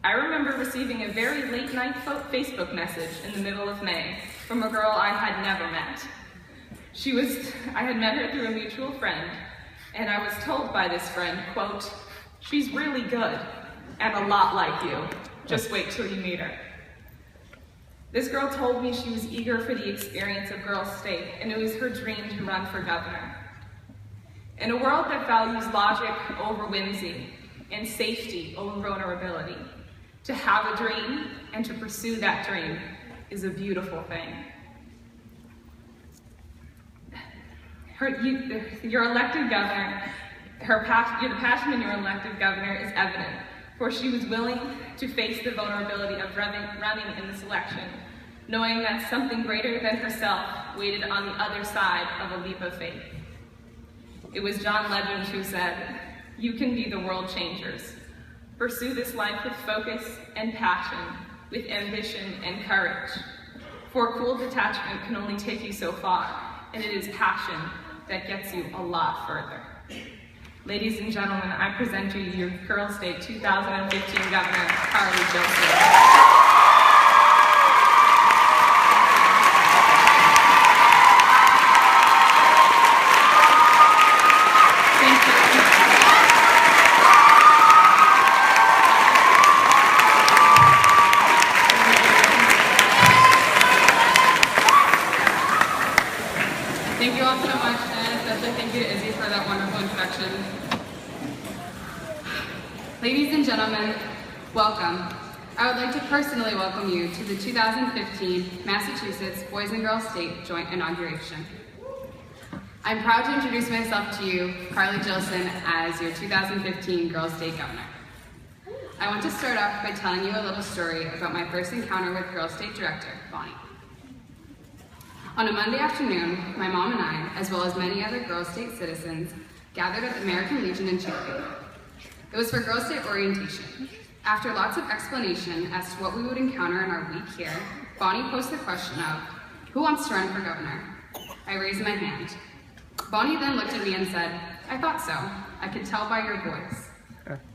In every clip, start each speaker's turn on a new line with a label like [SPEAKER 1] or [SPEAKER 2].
[SPEAKER 1] I remember receiving a very late night Facebook message in the middle of May from a girl I had never met. I had met her through a mutual friend, and I was told by this friend, quote, "She's really good and a lot like you. Just wait till you meet her." This girl told me she was eager for the experience of Girls State, and it was her dream to run for governor. In a world that values logic over whimsy and safety over vulnerability, to have a dream and to pursue that dream is a beautiful thing. Your elected governor, the passion in your elected governor is evident, for she was willing to face the vulnerability of running in this election, knowing that something greater than herself waited on the other side of a leap of faith. It was John Legend who said, "You can be the world changers. Pursue this life with focus and passion, with ambition and courage. For cool detachment can only take you so far, and it is passion that gets you a lot further." Ladies and gentlemen, I present you your Girls State 2015 Governor, Carly Joseph.
[SPEAKER 2] Thank you all so much, and especially thank you to Izzy for that wonderful introduction. Ladies and gentlemen, welcome. I would like to personally welcome you to the 2015 Massachusetts Boys and Girls State Joint Inauguration. I'm proud to introduce myself to you, Carly Jilson, as your 2015 Girls State Governor. I want to start off by telling you a little story about my first encounter with Girls State Director, Bonnie. On a Monday afternoon, my mom and I, as well as many other Girls State citizens, gathered at the American Legion in Chicopee. It was for Girls State orientation. After lots of explanation as to what we would encounter in our week here, Bonnie posed the question of, "Who wants to run for governor?" I raised my hand. Bonnie then looked at me and said, "I thought so. I could tell by your voice."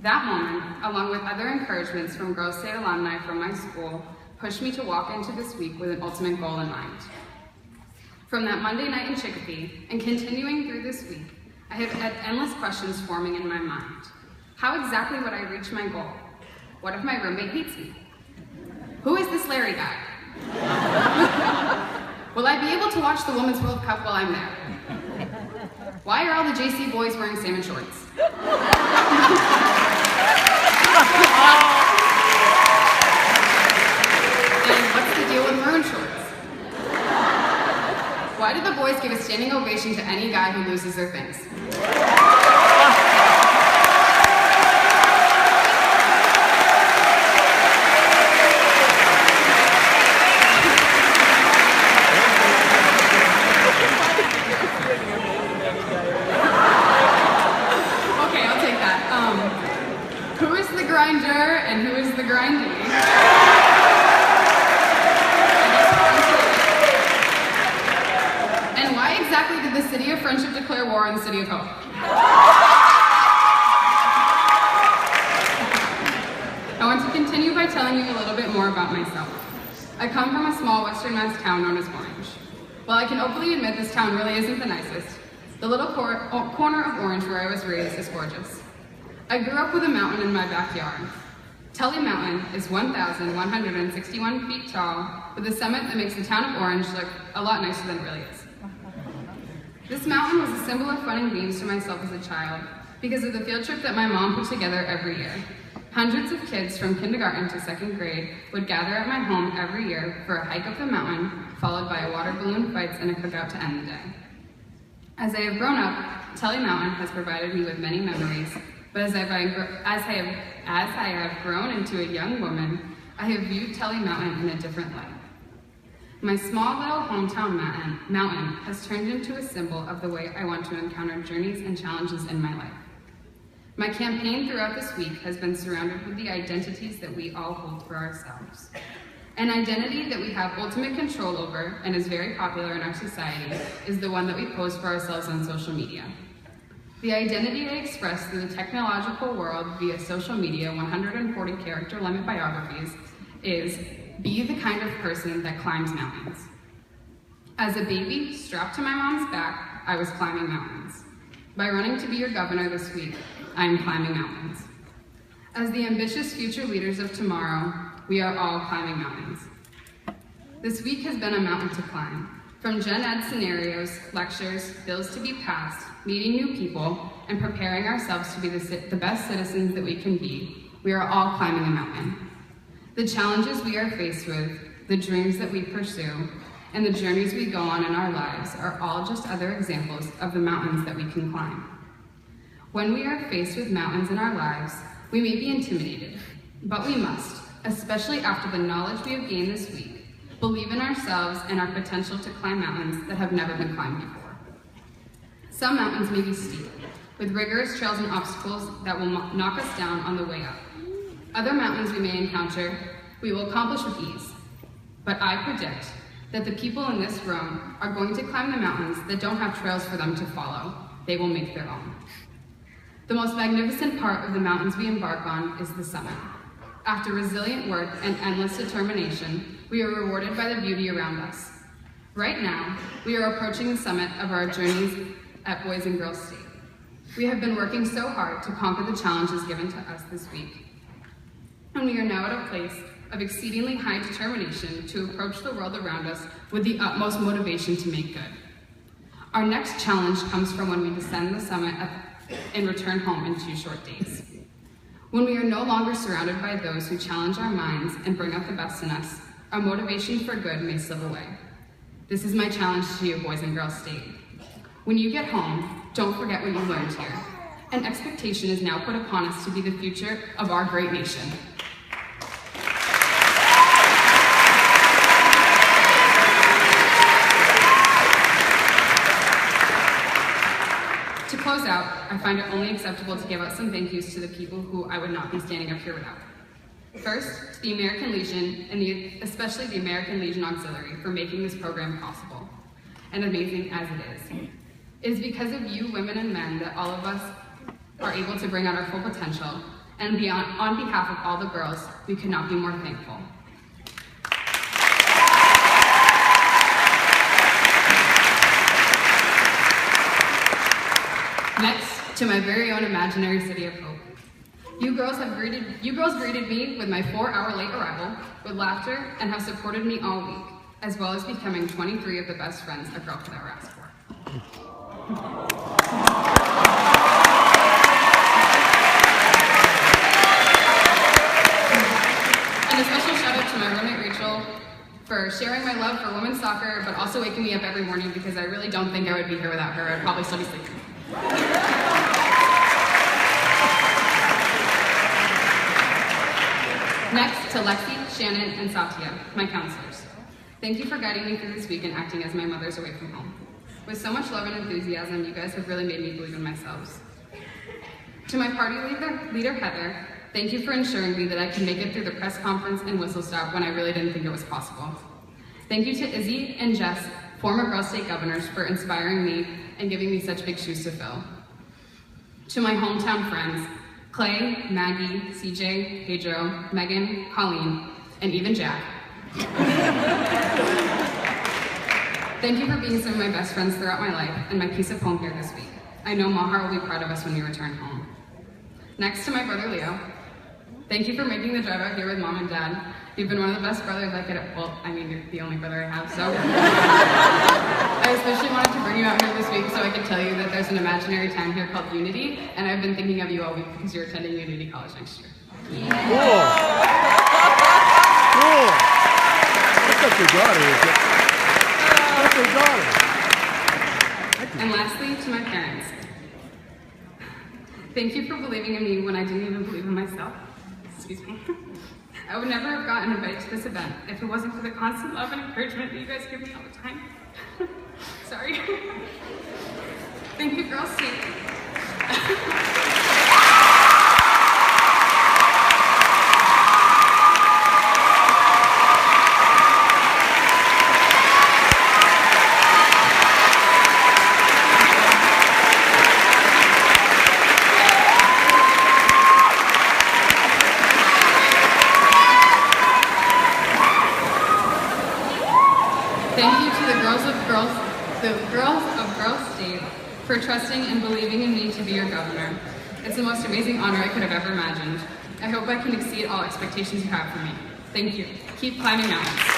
[SPEAKER 2] That moment, along with other encouragements from Girls State alumni from my school, pushed me to walk into this week with an ultimate goal in mind. From that Monday night in Chicopee, and continuing through this week, I have had endless questions forming in my mind. How exactly would I reach my goal? What if my roommate hates me? Who is this Larry guy? Will I be able to watch the Women's World Cup while I'm there? Why are all the JC boys wearing salmon shorts? And what's the deal with maroon shorts? Why do the boys give a standing ovation to any guy who loses their things? Okay, I'll take that. Who is the grinder and who is the grindee? Exactly did the City of Friendship declare war on the City of Hope? I want to continue by telling you a little bit more about myself. I come from a small Western Mass town known as Orange. While I can openly admit this town really isn't the nicest, the little corner of Orange where I was raised is gorgeous. I grew up with a mountain in my backyard. Tully Mountain is 1,161 feet tall, with a summit that makes the town of Orange look a lot nicer than it really is. This mountain was a symbol of fun and games to myself as a child because of the field trip that my mom put together every year. Hundreds of kids from kindergarten to second grade would gather at my home every year for a hike up the mountain, followed by water balloon fights and a cookout to end the day. As I have grown up, Tully Mountain has provided me with many memories, but as I have grown into a young woman, I have viewed Tully Mountain in a different light. My small little hometown mountain has turned into a symbol of the way I want to encounter journeys and challenges in my life. My campaign throughout this week has been surrounded with the identities that we all hold for ourselves. An identity that we have ultimate control over and is very popular in our society is the one that we post for ourselves on social media. The identity I express through the technological world via social media 140 character limit biographies is, be the kind of person that climbs mountains. As a baby, strapped to my mom's back, I was climbing mountains. By running to be your governor this week, I am climbing mountains. As the ambitious future leaders of tomorrow, we are all climbing mountains. This week has been a mountain to climb. From Gen Ed scenarios, lectures, bills to be passed, meeting new people, and preparing ourselves to be the best citizens that we can be, we are all climbing a mountain. The challenges we are faced with, the dreams that we pursue, and the journeys we go on in our lives are all just other examples of the mountains that we can climb. When we are faced with mountains in our lives, we may be intimidated, but we must, especially after the knowledge we have gained this week, believe in ourselves and our potential to climb mountains that have never been climbed before. Some mountains may be steep, with rigorous trails and obstacles that will knock us down on the way up. Other mountains we may encounter, we will accomplish with ease. But I predict that the people in this room are going to climb the mountains that don't have trails for them to follow. They will make their own. The most magnificent part of the mountains we embark on is the summit. After resilient work and endless determination, we are rewarded by the beauty around us. Right now, we are approaching the summit of our journeys at Boys and Girls State. We have been working so hard to conquer the challenges given to us this week. And we are now at a place of exceedingly high determination to approach the world around us with the utmost motivation to make good. Our next challenge comes from when we descend the summit and return home in 2 short days. When we are no longer surrounded by those who challenge our minds and bring out the best in us, our motivation for good may slip away. This is my challenge to you, Boys and Girls State. When you get home, don't forget what you learned here. An expectation is now put upon us to be the future of our great nation. To close out, I find it only acceptable to give out some thank yous to the people who I would not be standing up here without. First, to the American Legion, and especially the American Legion Auxiliary for making this program possible, and amazing as it is. It is because of you, women and men, that all of us are able to bring out our full potential, and on behalf of all the girls, we could not be more thankful. Next, to my very own imaginary city of hope. You girls greeted me with my 4-hour late arrival with laughter and have supported me all week, as well as becoming 23 of the best friends a girl could ever ask for. And a special shout out to my roommate Rachel for sharing my love for women's soccer, but also waking me up every morning because I really don't think I would be here without her. I'd probably still be sleeping. Next, to Lexi, Shannon, and Satya, my counselors. Thank you for guiding me through this week and acting as my mothers away from home. With so much love and enthusiasm, you guys have really made me believe in myself. To my party leader Heather, thank you for ensuring me that I could make it through the press conference and whistle stop when I really didn't think it was possible. Thank you to Izzy and Jess, former Girls State governors, for inspiring me and giving me such big shoes to fill. To my hometown friends, Clay, Maggie, CJ, Pedro, Megan, Colleen, and even Jack. Thank you for being some of my best friends throughout my life and my piece of home here this week. I know Mahar will be proud of us when we return home. Next, to my brother Leo. Thank you for making the drive out here with Mom and Dad. You've been one of the best brothers I could have, well, I mean, you're the only brother I have, so. I especially wanted to bring you out here this week so I could tell you that there's an imaginary town here called Unity, and I've been thinking of you all week because you're attending Unity College next year.
[SPEAKER 3] Yeah. Cool. Cool. That's not your daughter, is it? That's your daughter.
[SPEAKER 2] And lastly, to my parents. Thank you for believing in me when I didn't even believe in myself. Excuse me. I would never have gotten invited to this event if it wasn't for the constant love and encouragement that you guys give me all the time. Sorry. Thank you, Girls State. Thank you to the girls of Girls State for trusting and believing in me to be your governor. It's the most amazing honor I could have ever imagined. I hope I can exceed all expectations you have for me. Thank you. Keep climbing mountains.